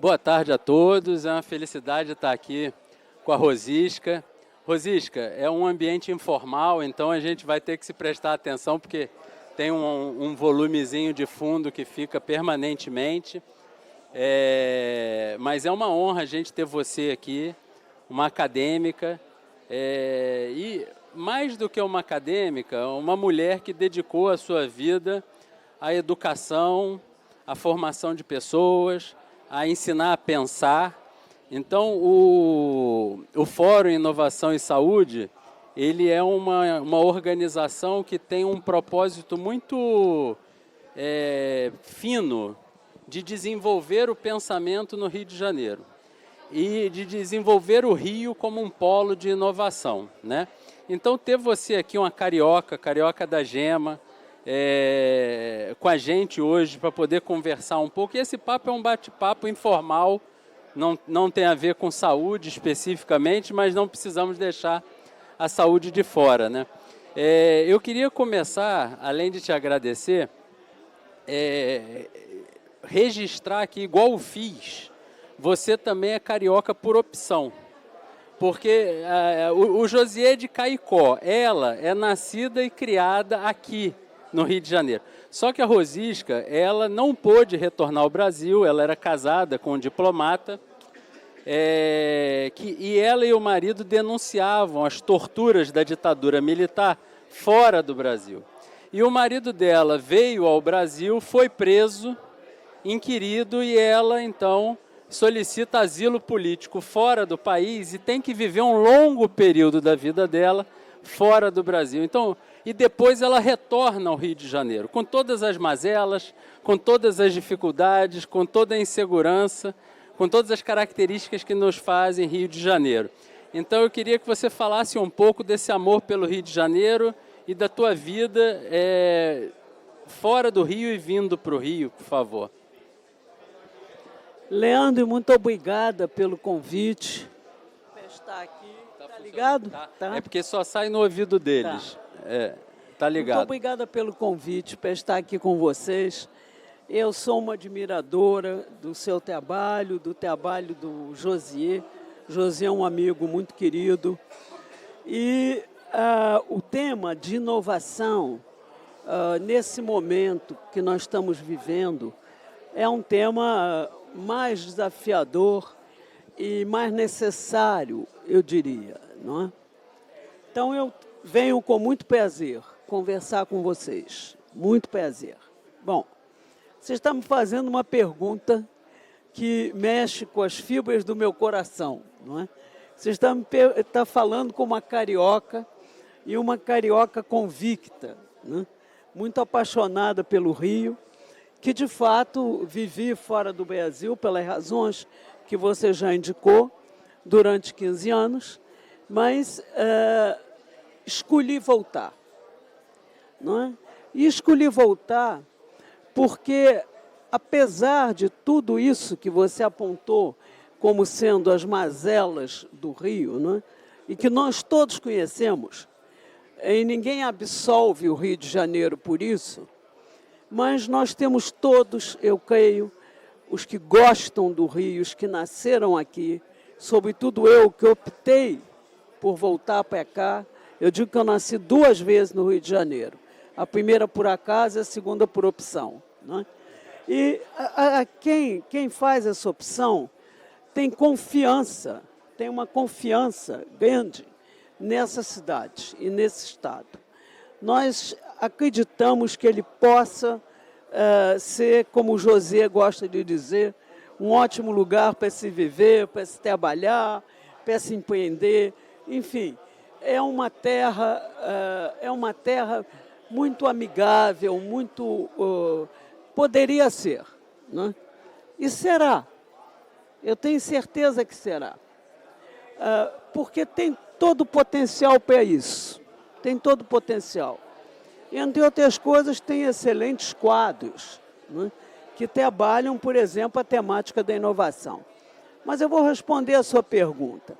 Boa tarde a todos, é uma felicidade estar aqui com a Rosisca. Rosisca, é um ambiente informal, então a gente vai ter que se prestar atenção, porque tem um volumezinho de fundo que fica permanentemente. Mas é uma honra a gente ter você aqui, uma acadêmica, e mais do que uma acadêmica, uma mulher que dedicou a sua vida à educação, à formação de pessoas, a ensinar a pensar. Então, o Fórum Inovação e Saúde, ele é uma organização que tem um propósito muito fino de desenvolver o pensamento no Rio de Janeiro e de desenvolver o Rio como um polo de inovação, né? Então, ter você aqui, uma carioca da Gema, com a gente hoje para poder conversar um pouco. E esse papo é um bate-papo informal, não tem a ver com saúde especificamente, mas não precisamos deixar a saúde de fora, né? Eu queria começar, além de te agradecer, registrar aqui, igual eu fiz, você também é carioca por opção. Porque o Josier de Caicó, ela é nascida e criada aqui no Rio de Janeiro. Só que a Rosisca, ela não pôde retornar ao Brasil, ela era casada com um diplomata, e ela e o marido denunciavam as torturas da ditadura militar fora do Brasil. E o marido dela veio ao Brasil, foi preso, inquirido, e ela, então, solicita asilo político fora do país e tem que viver um longo período da vida dela fora do Brasil. Então, e depois ela retorna ao Rio de Janeiro, com todas as mazelas, com todas as dificuldades, com toda a insegurança, com todas as características que nos fazem Rio de Janeiro. Então, eu queria que você falasse um pouco desse amor pelo Rio de Janeiro e da tua vida fora do Rio e vindo para o Rio, por favor. Leandro, muito obrigada pelo convite para estar aqui. Tá ligado? Tá. É porque só sai no ouvido deles. Tá ligado. Muito obrigada pelo convite para estar aqui com vocês. Eu sou uma admiradora do seu trabalho, do trabalho do Josier. Josier é um amigo muito querido. E o tema de inovação, nesse momento que nós estamos vivendo, é um tema mais desafiador e mais necessário, eu diria, não é? Então, eu venho com muito prazer conversar com vocês. Muito prazer. Bom, você está me fazendo uma pergunta que mexe com as fibras do meu coração, não é? Você está falando com uma carioca e uma carioca convicta, né? Muito apaixonada pelo Rio, que de fato vivi fora do Brasil pelas razões que você já indicou durante 15 anos, mas escolhi voltar, não é? E escolhi voltar porque, apesar de tudo isso que você apontou como sendo as mazelas do Rio, não é? E que nós todos conhecemos, e ninguém absolve o Rio de Janeiro por isso, mas nós temos todos, eu creio, os que gostam do Rio, os que nasceram aqui, sobretudo eu que optei por voltar para cá. Eu digo que eu nasci 2 vezes no Rio de Janeiro. A primeira por acaso e a segunda por opção, né? E quem faz essa opção tem confiança, tem uma confiança grande nessa cidade e nesse estado. Nós acreditamos que ele possa ser, como o José gosta de dizer, um ótimo lugar para se viver, para se trabalhar, para se empreender. Enfim, é uma terra muito amigável, muito poderia ser, né? E será. Eu tenho certeza que será. Porque tem todo o potencial para isso. Tem todo o potencial. Entre outras coisas, tem excelentes quadros, né, que trabalham, por exemplo, a temática da inovação. Mas eu vou responder a sua pergunta.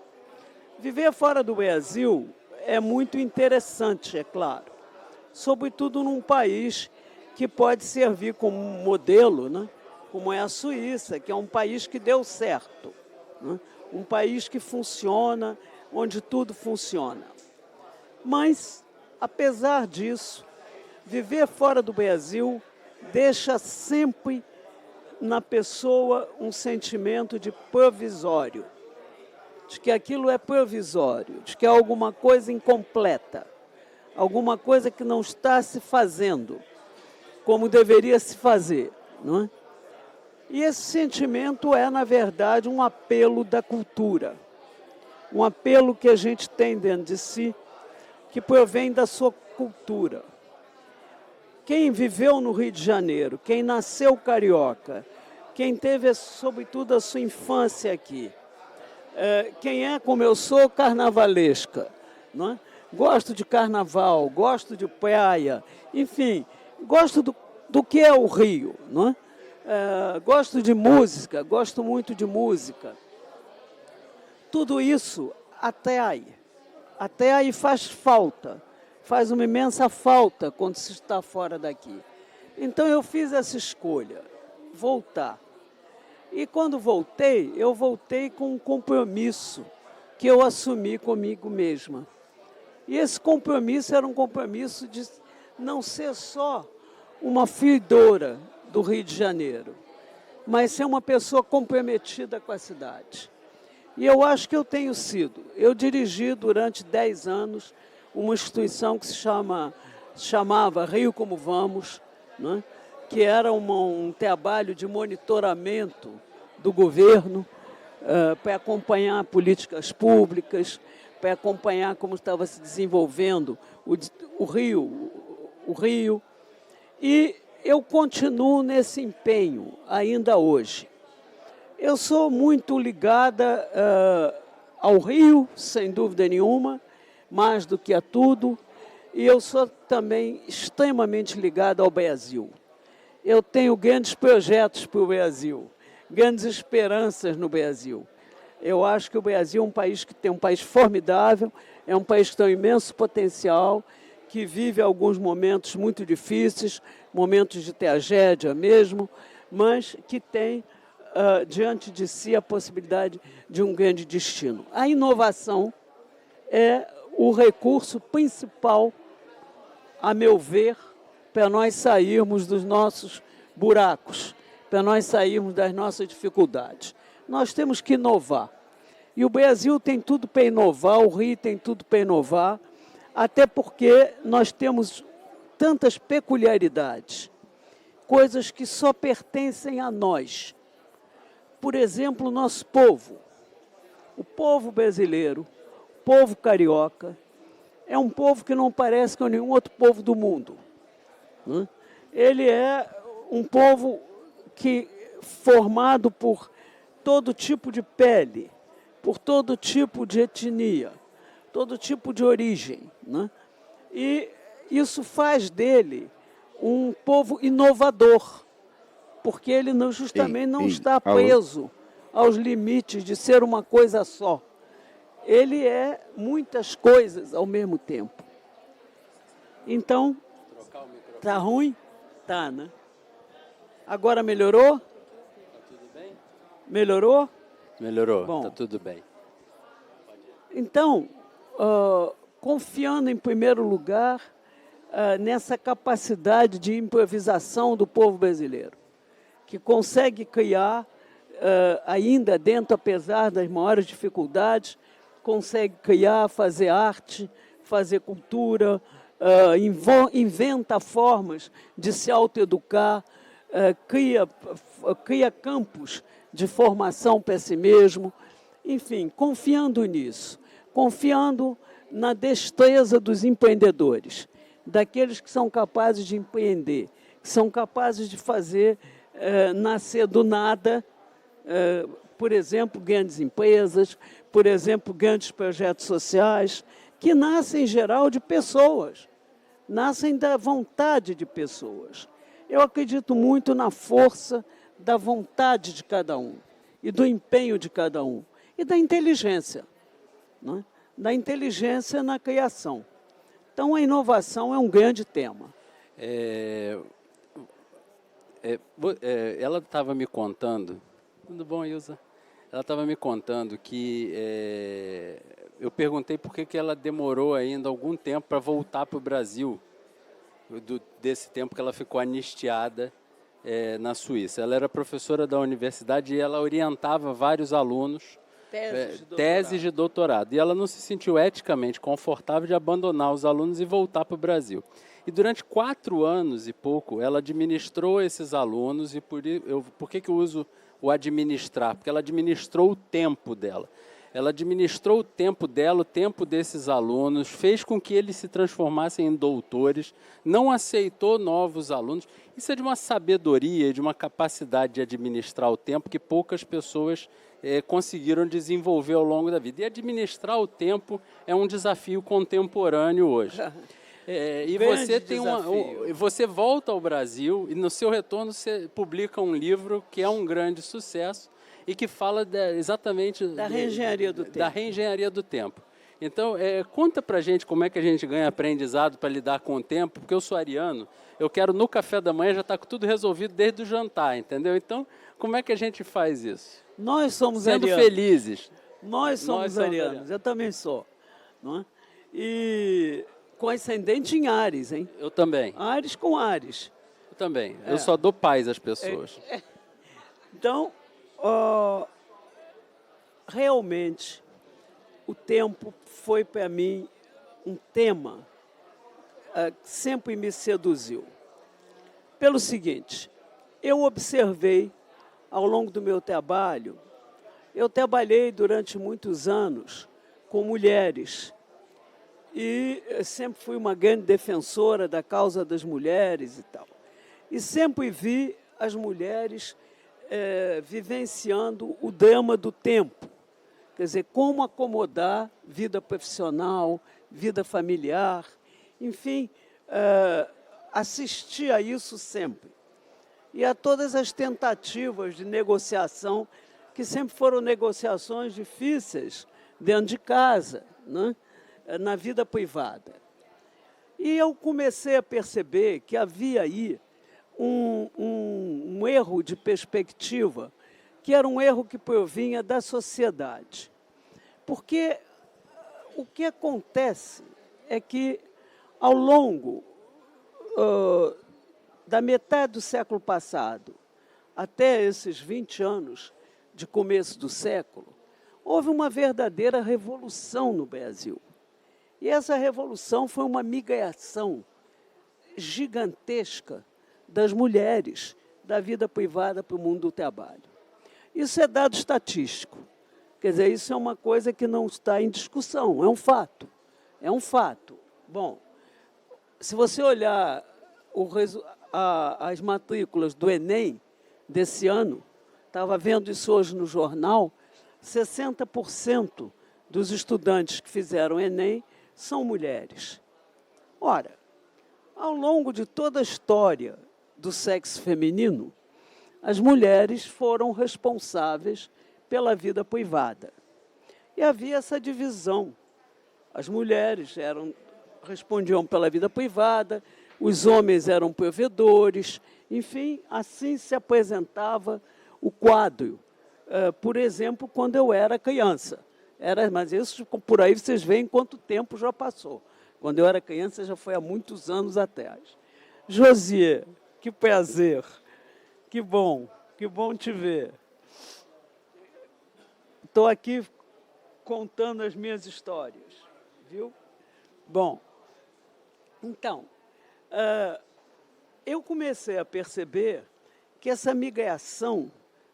Viver fora do Brasil é muito interessante, é claro. Sobretudo num país que pode servir como modelo, né, como é a Suíça, que é um país que deu certo, né? Um país que funciona, onde tudo funciona. Mas, apesar disso, viver fora do Brasil deixa sempre na pessoa um sentimento de provisório, de que aquilo é provisório, de que é alguma coisa incompleta, alguma coisa que não está se fazendo como deveria se fazer, não é? E esse sentimento é, na verdade, um apelo da cultura, um apelo que a gente tem dentro de si, que provém da sua cultura. Quem viveu no Rio de Janeiro, quem nasceu carioca, quem teve, sobretudo, a sua infância aqui, quem é, como eu sou, carnavalesca, não é? Gosto de carnaval, gosto de praia, enfim, gosto do que é o Rio, não é? Gosto de música, gosto muito de música. Tudo isso atrai e faz falta, faz uma imensa falta quando se está fora daqui. Então eu fiz essa escolha, voltar. E quando voltei, eu voltei com um compromisso que eu assumi comigo mesma. E esse compromisso era um compromisso de não ser só uma fidora do Rio de Janeiro, mas ser uma pessoa comprometida com a cidade. E eu acho que eu tenho sido. Eu dirigi durante 10 anos uma instituição que chamava Rio Como Vamos, né? Que era um trabalho de monitoramento do governo para acompanhar políticas públicas, para acompanhar como estava se desenvolvendo o Rio. E eu continuo nesse empenho ainda hoje. Eu sou muito ligada ao Rio, sem dúvida nenhuma, mais do que a tudo, e eu sou também extremamente ligada ao Brasil. Eu tenho grandes projetos para o Brasil, grandes esperanças no Brasil. Eu acho que o Brasil é um país que tem um país formidável, é um país que tem um imenso potencial, que vive alguns momentos muito difíceis, momentos de tragédia mesmo, mas que tem diante de si a possibilidade de um grande destino. A inovação é o recurso principal, a meu ver, para nós sairmos dos nossos buracos, para nós sairmos das nossas dificuldades. Nós temos que inovar. E o Brasil tem tudo para inovar, o Rio tem tudo para inovar, até porque nós temos tantas peculiaridades, coisas que só pertencem a nós. Por exemplo, o nosso povo, o povo brasileiro, o povo carioca, é um povo que não parece com nenhum outro povo do mundo. Ele é um povo formado por todo tipo de pele, por todo tipo de etnia, todo tipo de origem, né? E isso faz dele um povo inovador, porque ele justamente não está preso aos limites de ser uma coisa só. Ele é muitas coisas ao mesmo tempo. Então, tá ruim? Tá, né? Agora melhorou? Tá tudo bem? Melhorou? Melhorou, bom, tá tudo bem. Então, confiando em primeiro lugar nessa capacidade de improvisação do povo brasileiro, que consegue criar, ainda dentro, apesar das maiores dificuldades, consegue criar, fazer arte, fazer cultura, inventa formas de se autoeducar, cria campos de formação para si mesmo, enfim, confiando nisso, confiando na destreza dos empreendedores, daqueles que são capazes de empreender, que são capazes de fazer nascer do nada, por exemplo, grandes empresas, por exemplo, grandes projetos sociais, que nascem, em geral, de pessoas, nascem da vontade de pessoas. Eu acredito muito na força da vontade de cada um, e do empenho de cada um, e da inteligência, né? Da inteligência na criação. Então, a inovação é um grande tema. Ela estava me contando, tudo bom, Ilza? Ela estava me contando que eu perguntei por que ela demorou ainda algum tempo para voltar para o Brasil, desse tempo que ela ficou anistiada na Suíça. Ela era professora da universidade e ela orientava vários alunos teses de doutorado. E ela não se sentiu eticamente confortável de abandonar os alunos e voltar para o Brasil. E durante 4 anos e pouco, ela administrou esses alunos. E por que eu uso o administrar? Porque ela administrou o tempo dela. Ela administrou o tempo dela, o tempo desses alunos, fez com que eles se transformassem em doutores, não aceitou novos alunos. Isso é de uma sabedoria, de uma capacidade de administrar o tempo que poucas pessoas conseguiram desenvolver ao longo da vida. E administrar o tempo é um desafio contemporâneo hoje. E você você volta ao Brasil e no seu retorno você publica um livro que é um grande sucesso e que fala exatamente da reengenharia do tempo. Da reengenharia do tempo. Então, conta pra gente como é que a gente ganha aprendizado para lidar com o tempo, porque eu sou ariano, eu quero no café da manhã já estar com tudo resolvido desde o jantar, entendeu? Então, como é que a gente faz isso? Nós somos sendo arianos. Felizes. Nós somos arianos, eu também sou. Não é? E com ascendente em Áries, hein? Eu também. Áries com Áries. Eu também. Eu só dou paz às pessoas. Então, realmente, o tempo foi para mim um tema que sempre me seduziu. Pelo seguinte, eu observei ao longo do meu trabalho, eu trabalhei durante muitos anos com mulheres e sempre fui uma grande defensora da causa das mulheres e tal. E sempre vi as mulheres vivenciando o drama do tempo. Quer dizer, como acomodar vida profissional, vida familiar, enfim, assistir a isso sempre. E a todas as tentativas de negociação, que sempre foram negociações difíceis dentro de casa, né? Na vida privada. E eu comecei a perceber que havia aí um erro de perspectiva, que era um erro que provinha da sociedade. Porque o que acontece é que, ao longo da metade do século passado até esses 20 anos de começo do século, houve uma verdadeira revolução no Brasil. E essa revolução foi uma migração gigantesca das mulheres da vida privada para o mundo do trabalho. Isso é dado estatístico. Quer dizer, isso é uma coisa que não está em discussão, é um fato. É um fato. Bom, se você olhar as matrículas do Enem desse ano, estava vendo isso hoje no jornal, 60% dos estudantes que fizeram Enem são mulheres. Ora, ao longo de toda a história do sexo feminino, as mulheres foram responsáveis pela vida privada. E havia essa divisão. As mulheres respondiam pela vida privada, os homens eram provedores, enfim, assim se apresentava o quadro. Por exemplo, quando eu era criança. Mas isso, por aí vocês veem quanto tempo já passou. Quando eu era criança, já foi há muitos anos atrás. Josiê, que prazer, que bom te ver. Estou aqui contando as minhas histórias, viu? Bom, então, eu comecei a perceber que essa migração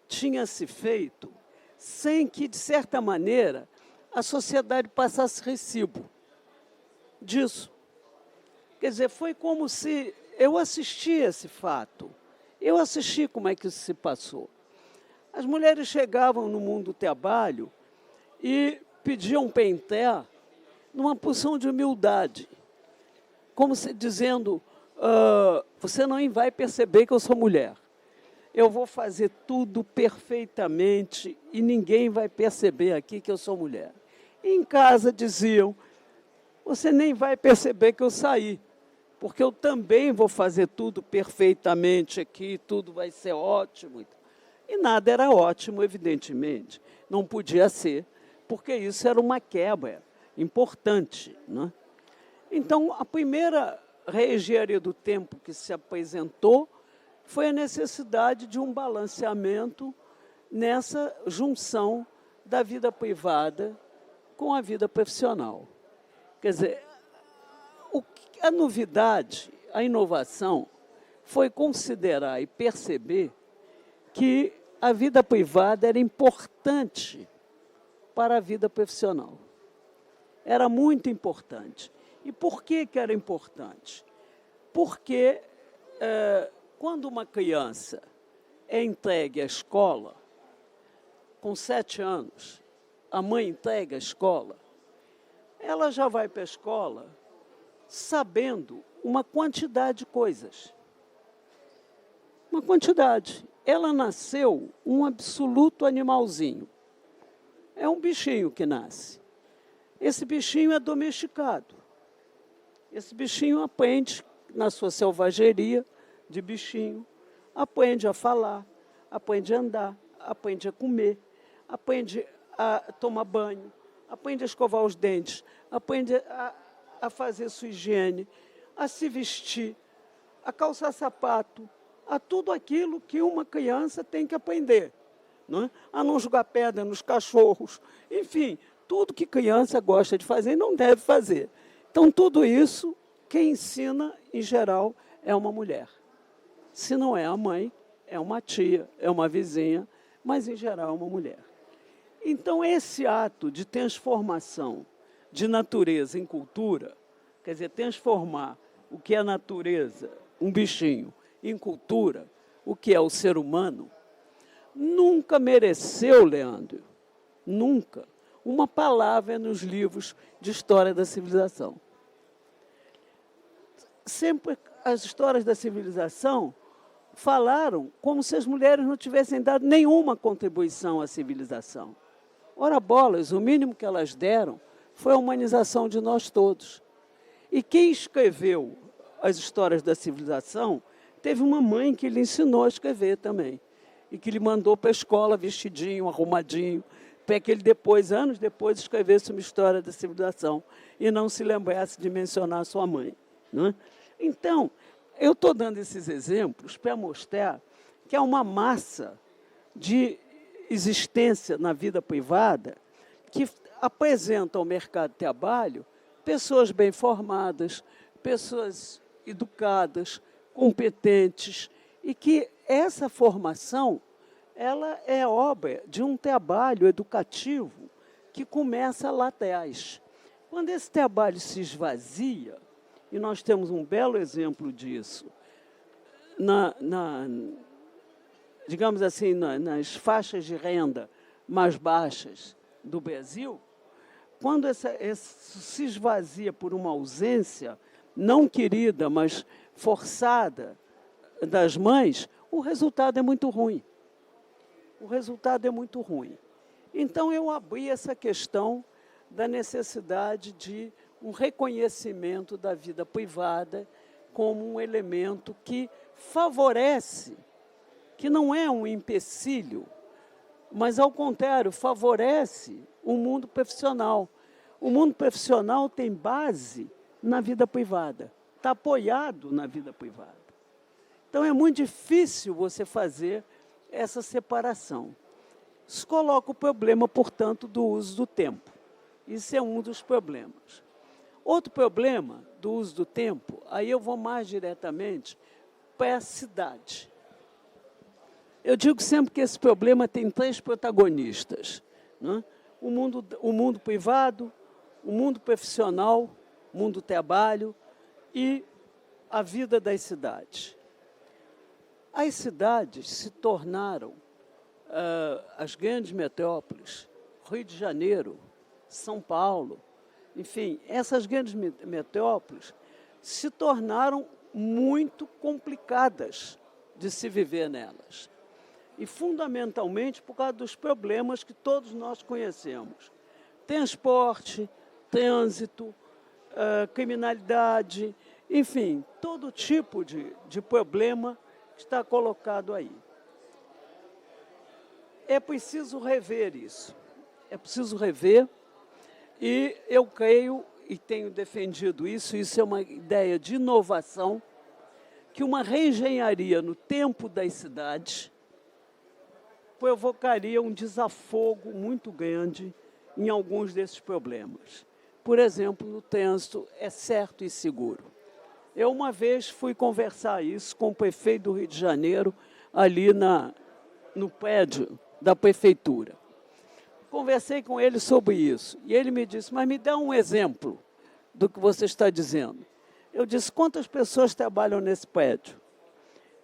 tinha se feito sem que, de certa maneira, a sociedade passasse recibo disso. Quer dizer, foi como se eu assisti esse fato. Eu assisti como é que isso se passou. As mulheres chegavam no mundo do trabalho e pediam penté numa posição de humildade, como se dizendo, você não vai perceber que eu sou mulher. Eu vou fazer tudo perfeitamente e ninguém vai perceber aqui que eu sou mulher. E em casa diziam, você nem vai perceber que eu saí, porque eu também vou fazer tudo perfeitamente aqui, tudo vai ser ótimo. E nada era ótimo, evidentemente. Não podia ser, porque isso era uma quebra importante, né? Então, a primeira reengenharia do tempo que se apresentou foi a necessidade de um balanceamento nessa junção da vida privada com a vida profissional. Quer dizer, a novidade, a inovação, foi considerar e perceber que a vida privada era importante para a vida profissional. Era muito importante. E por que era importante? Porque quando uma criança é entregue à escola, com 7 anos, a mãe entrega à escola, ela já vai para a escola sabendo uma quantidade de coisas. Uma quantidade. Ela nasceu um absoluto animalzinho. É um bichinho que nasce. Esse bichinho é domesticado. Esse bichinho aprende, na sua selvageria de bichinho, aprende a falar, aprende a andar, aprende a comer, aprende a tomar banho, aprende a escovar os dentes, aprende a fazer sua higiene, a se vestir, a calçar sapato, a tudo aquilo que uma criança tem que aprender, não é? A não jogar pedra nos cachorros, enfim, tudo que criança gosta de fazer e não deve fazer. Então, tudo isso, quem ensina, em geral, é uma mulher. Se não é a mãe, é uma tia, é uma vizinha, mas, em geral, é uma mulher. Então, esse ato de transformação de natureza em cultura, quer dizer, transformar o que é natureza, um bichinho, em cultura, o que é o ser humano, nunca mereceu, Leandro, nunca, uma palavra nos livros de história da civilização. Sempre as histórias da civilização falaram como se as mulheres não tivessem dado nenhuma contribuição à civilização. Ora bolas, o mínimo que elas deram foi a humanização de nós todos. E quem escreveu as histórias da civilização teve uma mãe que lhe ensinou a escrever também. E que lhe mandou para a escola vestidinho, arrumadinho, para que ele depois, anos depois, escrevesse uma história da civilização e não se lembrasse de mencionar a sua mãe, não é? Então, eu estou dando esses exemplos para mostrar que há uma massa de existência na vida privada que apresenta ao mercado de trabalho pessoas bem formadas, pessoas educadas, competentes, e que essa formação ela é obra de um trabalho educativo que começa lá atrás. Quando esse trabalho se esvazia, e nós temos um belo exemplo disso, digamos assim, nas faixas de renda mais baixas do Brasil, quando se esvazia por uma ausência não querida, mas forçada das mães, o resultado é muito ruim. O resultado é muito ruim. Então, eu abri essa questão da necessidade de um reconhecimento da vida privada como um elemento que favorece, que não é um empecilho, mas, ao contrário, favorece o mundo profissional. O mundo profissional tem base na vida privada, está apoiado na vida privada. Então, é muito difícil você fazer essa separação. Isso coloca o problema, portanto, do uso do tempo. Isso é um dos problemas. Outro problema do uso do tempo, aí eu vou mais diretamente para a cidade. Eu digo sempre que esse problema tem 3 protagonistas, né? O mundo privado, o mundo profissional, o mundo do trabalho e a vida das cidades. As cidades se tornaram as grandes metrópoles, Rio de Janeiro, São Paulo, enfim, essas grandes metrópoles se tornaram muito complicadas de se viver nelas. E, fundamentalmente, por causa dos problemas que todos nós conhecemos. Transporte, trânsito, criminalidade, Enfim, todo tipo de problema está colocado aí. É preciso rever isso. É preciso rever, e eu creio, e tenho defendido isso é uma ideia de inovação, que uma reengenharia no tempo das cidades provocaria um desafogo muito grande em alguns desses problemas. Por exemplo, no trânsito é certo e seguro. Eu uma vez fui conversar isso com o prefeito do Rio de Janeiro, ali no prédio da prefeitura. Conversei com ele sobre isso, e ele me disse, mas me dá um exemplo do que você está dizendo. Eu disse, quantas pessoas trabalham nesse prédio?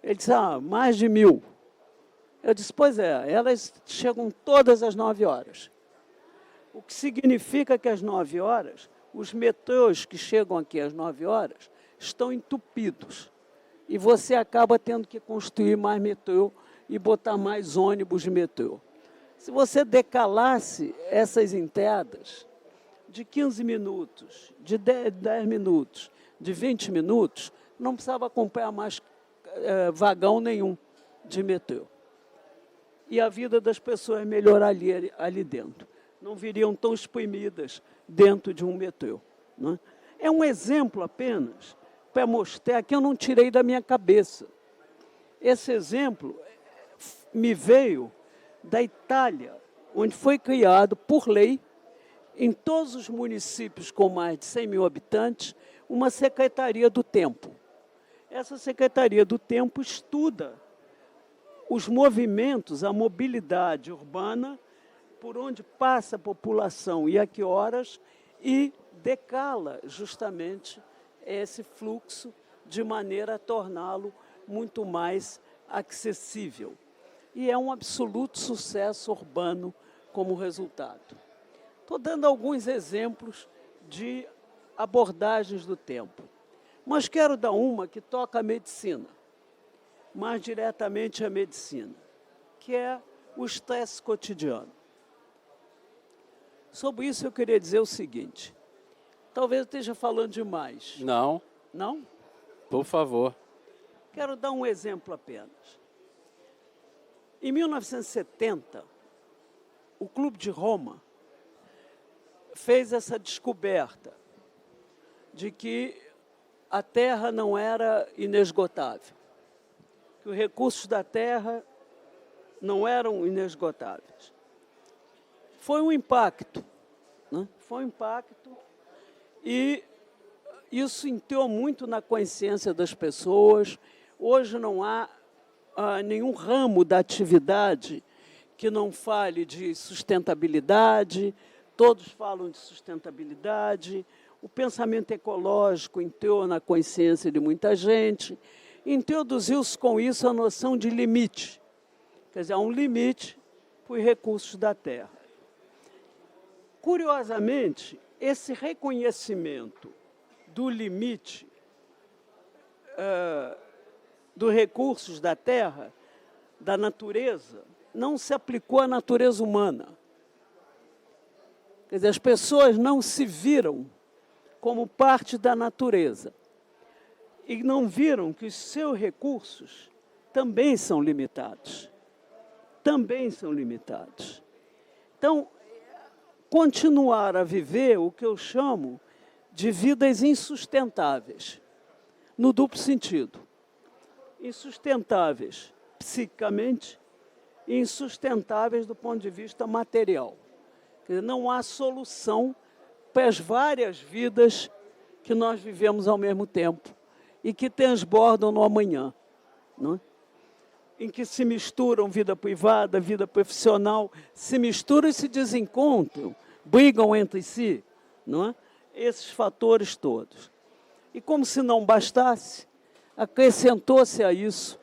Ele disse, mais de 1000. Eu disse, pois é, elas chegam todas às 9 horas. O que significa que às 9 horas, os metrôs que chegam aqui às 9 horas estão entupidos. E você acaba tendo que construir mais metrô e botar mais ônibus de metrô. Se você decalasse essas entradas de 15 minutos, de 10 minutos, de 20 minutos, não precisava comprar mais vagão nenhum de metrô. E a vida das pessoas melhoraria ali dentro. Não viriam tão exprimidas dentro de um metrô. Né? É um exemplo apenas para mostrar que eu não tirei da minha cabeça. Esse exemplo me veio da Itália, onde foi criado, por lei, em todos os municípios com mais de 100 mil habitantes, uma Secretaria do Tempo. Essa Secretaria do Tempo estuda os movimentos, a mobilidade urbana, por onde passa a população e a que horas, e decala justamente esse fluxo de maneira a torná-lo muito mais acessível. E é um absoluto sucesso urbano como resultado. Estou dando alguns exemplos de abordagens do tempo, mas quero dar uma que toca a medicina, mais diretamente a medicina, que é o estresse cotidiano. Sobre isso eu queria dizer o seguinte, talvez eu esteja falando demais. Não. Não? Por favor. Quero dar um exemplo apenas. Em 1970, o Clube de Roma fez essa descoberta de que a Terra não era inesgotável, que os recursos da Terra não eram inesgotáveis. Foi um impacto, né? Foi um impacto, e isso entrou muito na consciência das pessoas. Hoje não há nenhum ramo da atividade que não fale de sustentabilidade, todos falam de sustentabilidade, o pensamento ecológico entrou na consciência de muita gente, introduziu-se com isso a noção de limite, quer dizer, há um limite para os recursos da Terra. Curiosamente, esse reconhecimento do limite dos recursos da Terra, da natureza, não se aplicou à natureza humana. Quer dizer, as pessoas não se viram como parte da natureza e não viram que os seus recursos também são limitados. Também são limitados. Então, continuar a viver o que eu chamo de vidas insustentáveis, no duplo sentido. Insustentáveis psiquicamente e insustentáveis do ponto de vista material. Quer dizer, não há solução para as várias vidas que nós vivemos ao mesmo tempo e que transbordam no amanhã, não é? Em que se misturam vida privada, vida profissional, se misturam e se desencontram, brigam entre si, não é? Esses fatores todos. E como se não bastasse, acrescentou-se a isso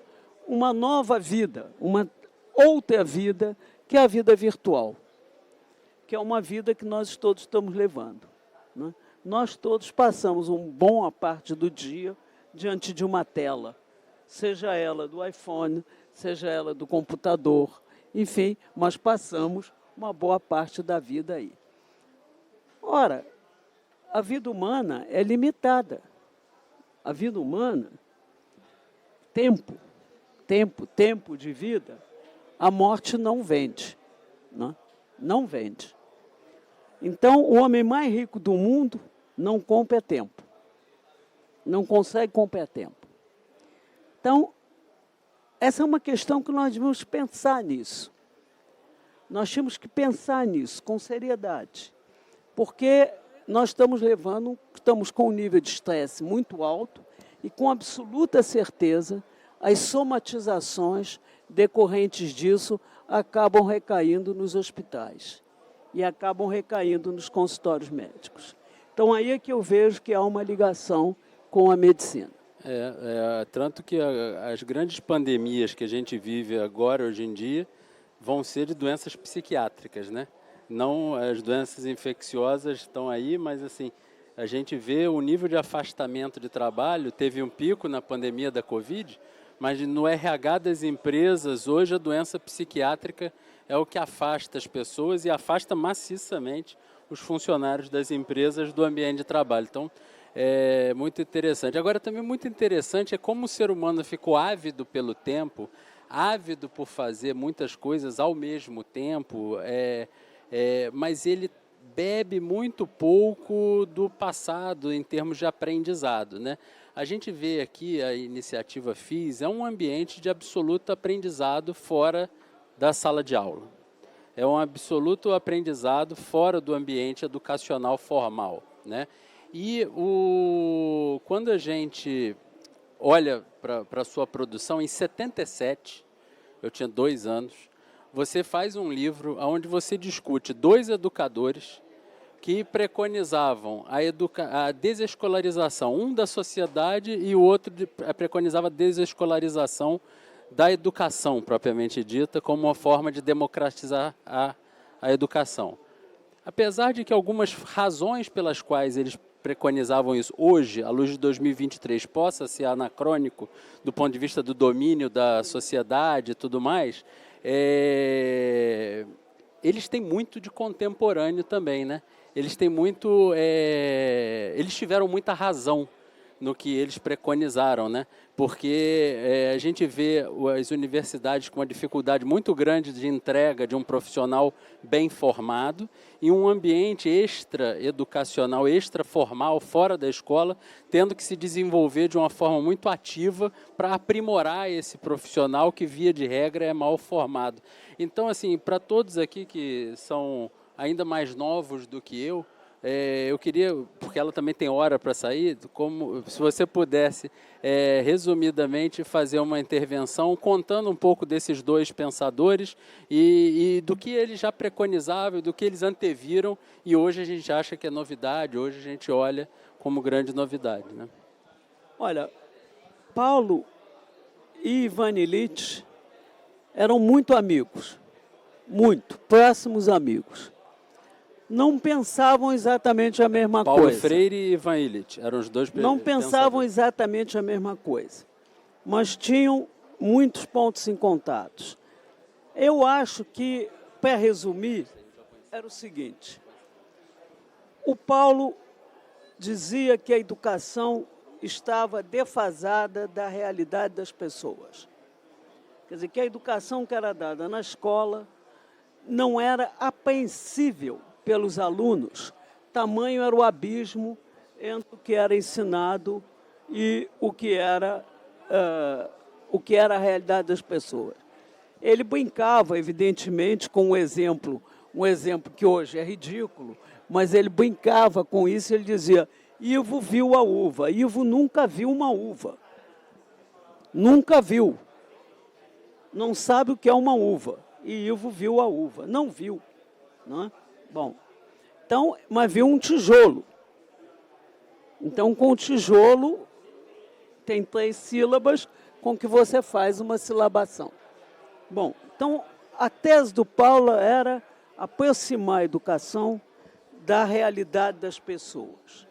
uma nova vida, uma outra vida, que é a vida virtual, que é uma vida que nós todos estamos levando, né? Nós todos passamos uma boa parte do dia diante de uma tela, seja ela do iPhone, seja ela do computador, enfim, mas passamos uma boa parte da vida aí. Ora, a vida humana é limitada. a vida humana, tempo de vida, a morte não vende, né? Não vende. Então, o homem mais rico do mundo não compra tempo. Não consegue comprar tempo. Então, essa é uma questão que nós devemos pensar nisso. Nós temos que pensar nisso com seriedade, porque nós estamos com um nível de estresse muito alto e com absoluta certeza as somatizações decorrentes disso acabam recaindo nos hospitais e acabam recaindo nos consultórios médicos. Então, aí é que eu vejo que há uma ligação com a medicina. Tanto que as grandes pandemias que a gente vive agora, hoje em dia, vão ser de doenças psiquiátricas, né? Não, as doenças infecciosas estão aí, mas assim, a gente vê o nível de afastamento de trabalho, teve um pico na pandemia da Covid, mas no RH das empresas, hoje a doença psiquiátrica é o que afasta as pessoas e afasta maciçamente os funcionários das empresas do ambiente de trabalho. Então, é muito interessante. Agora, também muito interessante é como o ser humano ficou ávido pelo tempo, ávido por fazer muitas coisas ao mesmo tempo, mas ele bebe muito pouco do passado em termos de aprendizado, né? A gente vê aqui a iniciativa FIS, é um ambiente de absoluto aprendizado fora da sala de aula. É um absoluto aprendizado fora do ambiente educacional formal, né? E quando a gente olha para a sua produção, em 77, eu tinha 2 anos, você faz um livro onde você discute 2 educadores que preconizavam a desescolarização, um da sociedade e o outro preconizava a desescolarização da educação, propriamente dita, como uma forma de democratizar a educação. Apesar de que algumas razões pelas quais eles preconizavam isso hoje, à luz de 2023, possa ser anacrônico do ponto de vista do domínio da sociedade e tudo mais, eles têm muito de contemporâneo também, né? Eles tiveram muita razão no que eles preconizaram, né? Porque a gente vê as universidades com uma dificuldade muito grande de entrega de um profissional bem formado e um ambiente extra-educacional, extra-formal, fora da escola, tendo que se desenvolver de uma forma muito ativa para aprimorar esse profissional que, via de regra, é mal formado. Então, assim, para todos aqui que são ainda mais novos do que eu queria, porque ela também tem hora para sair, se você pudesse, resumidamente, fazer uma intervenção contando um pouco desses 2 pensadores e do que eles já preconizavam, do que eles anteviram, e hoje a gente acha que é novidade, hoje a gente olha como grande novidade, né? Olha, Paulo e Ivan Illich eram muito amigos, muito próximos amigos. Não pensavam exatamente a mesma coisa. Paulo Freire e Ivan Illich eram os 2 Não pensavam exatamente a mesma coisa, mas tinham muitos pontos em contatos. Eu acho que, para resumir, era o seguinte: o Paulo dizia que a educação estava defasada da realidade das pessoas. Quer dizer, que a educação que era dada na escola não era apreensível pelos alunos, tamanho era o abismo entre o que era ensinado e o que era a realidade das pessoas. Ele brincava, evidentemente, com um exemplo que hoje é ridículo, mas ele brincava com isso, ele dizia: Ivo viu a uva. Ivo nunca viu uma uva. Nunca viu. Não sabe o que é uma uva. E Ivo viu a uva. Não viu. Não é? Bom, então, mas viu um tijolo. Então, com o tijolo, tem 3 sílabas com que você faz uma silabação. Bom, então, a tese do Paulo era aproximar a educação da realidade das pessoas.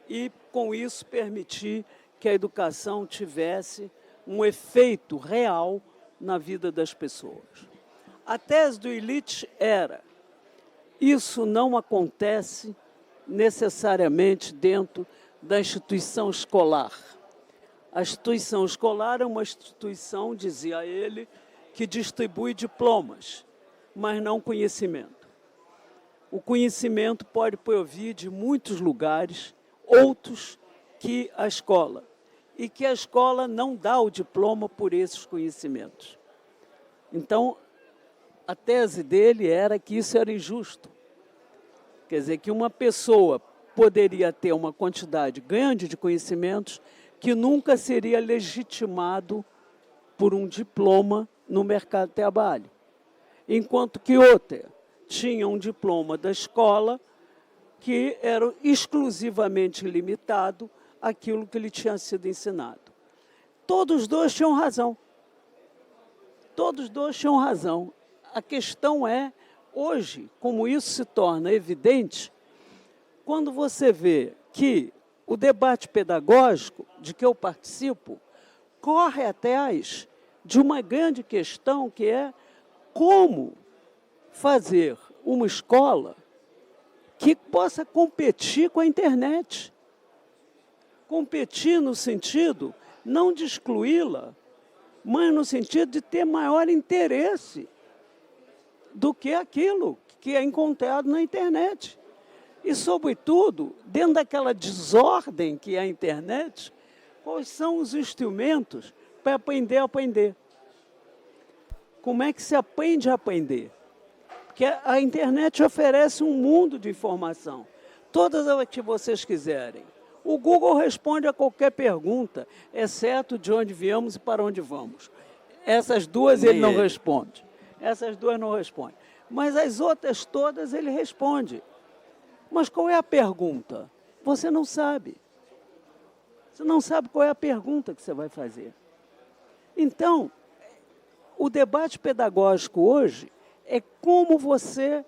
E, com isso, permitir que a educação tivesse um efeito real na vida das pessoas. A tese do Illich era: isso não acontece necessariamente dentro da instituição escolar. A instituição escolar é uma instituição, dizia ele, que distribui diplomas, mas não conhecimento. O conhecimento pode provir de muitos lugares, outros que a escola, e que a escola não dá o diploma por esses conhecimentos. Então, a tese dele era que isso era injusto. Quer dizer, que uma pessoa poderia ter uma quantidade grande de conhecimentos que nunca seria legitimado por um diploma no mercado de trabalho, enquanto que outra tinha um diploma da escola que era exclusivamente limitado àquilo que lhe tinha sido ensinado. Todos os dois tinham razão. Todos os dois tinham razão. A questão é, hoje, como isso se torna evidente, quando você vê que o debate pedagógico de que eu participo corre atrás de uma grande questão que é como fazer uma escola que possa competir com a internet. Competir no sentido não de excluí-la, mas no sentido de ter maior interesse do que aquilo que é encontrado na internet. E, sobretudo, dentro daquela desordem que é a internet, quais são os instrumentos para aprender a aprender? Como é que se aprende a aprender? Porque a internet oferece um mundo de informação, todas as que vocês quiserem. O Google responde a qualquer pergunta, exceto de onde viemos e para onde vamos. Essas duas ele não responde. Essas duas não responde. Mas as outras todas ele responde. Mas qual é a pergunta? Você não sabe. Você não sabe qual é a pergunta que você vai fazer. Então, o debate pedagógico hoje é como você,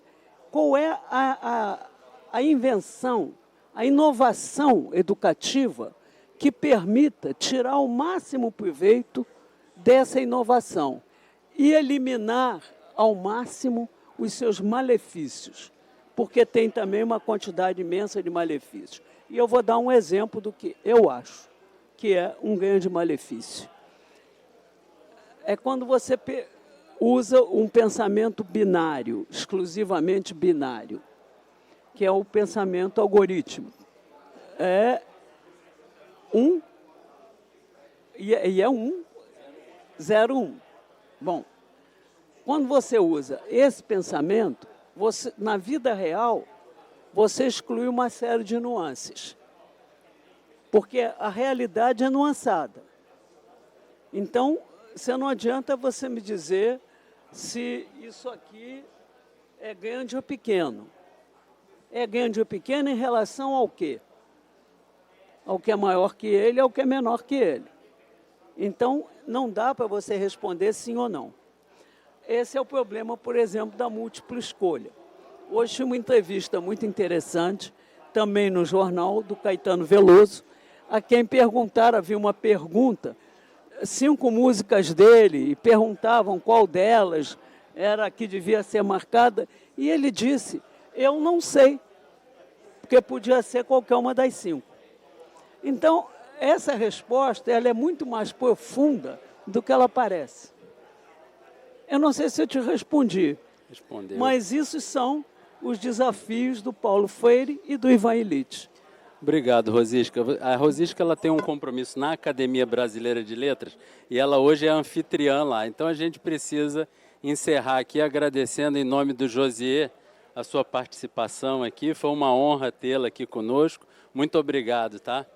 qual é a invenção, a inovação educativa que permita tirar o máximo proveito dessa inovação e eliminar ao máximo os seus malefícios, porque tem também uma quantidade imensa de malefícios. E eu vou dar um exemplo do que eu acho que é um grande malefício. É quando você usa um pensamento binário, exclusivamente binário, que é o pensamento algorítmico. É um, e é 1, 0, 1. Bom, quando você usa esse pensamento, você, na vida real, você exclui uma série de nuances, porque a realidade é nuançada. Então, não adianta você me dizer se isso aqui é grande ou pequeno. É grande ou pequeno em relação ao quê? Ao que é maior que ele, ao que é menor que ele. Então, não dá para você responder sim ou não. Esse é o problema, por exemplo, da múltipla escolha. Hoje tinha uma entrevista muito interessante, também no jornal, do Caetano Veloso, a quem perguntaram, havia uma pergunta, 5 músicas dele, e perguntavam qual delas era a que devia ser marcada, e ele disse, eu não sei, porque podia ser qualquer uma das 5. Então, essa resposta ela é muito mais profunda do que ela parece. Eu não sei se eu te respondi, Respondeu. Mas isso são os desafios do Paulo Freire e do Ivan Illich. Obrigado, Rosisca. A Rosisca ela tem um compromisso na Academia Brasileira de Letras e ela hoje é anfitriã lá. Então a gente precisa encerrar aqui agradecendo em nome do Josier a sua participação aqui. Foi uma honra tê-la aqui conosco. Muito obrigado, tá?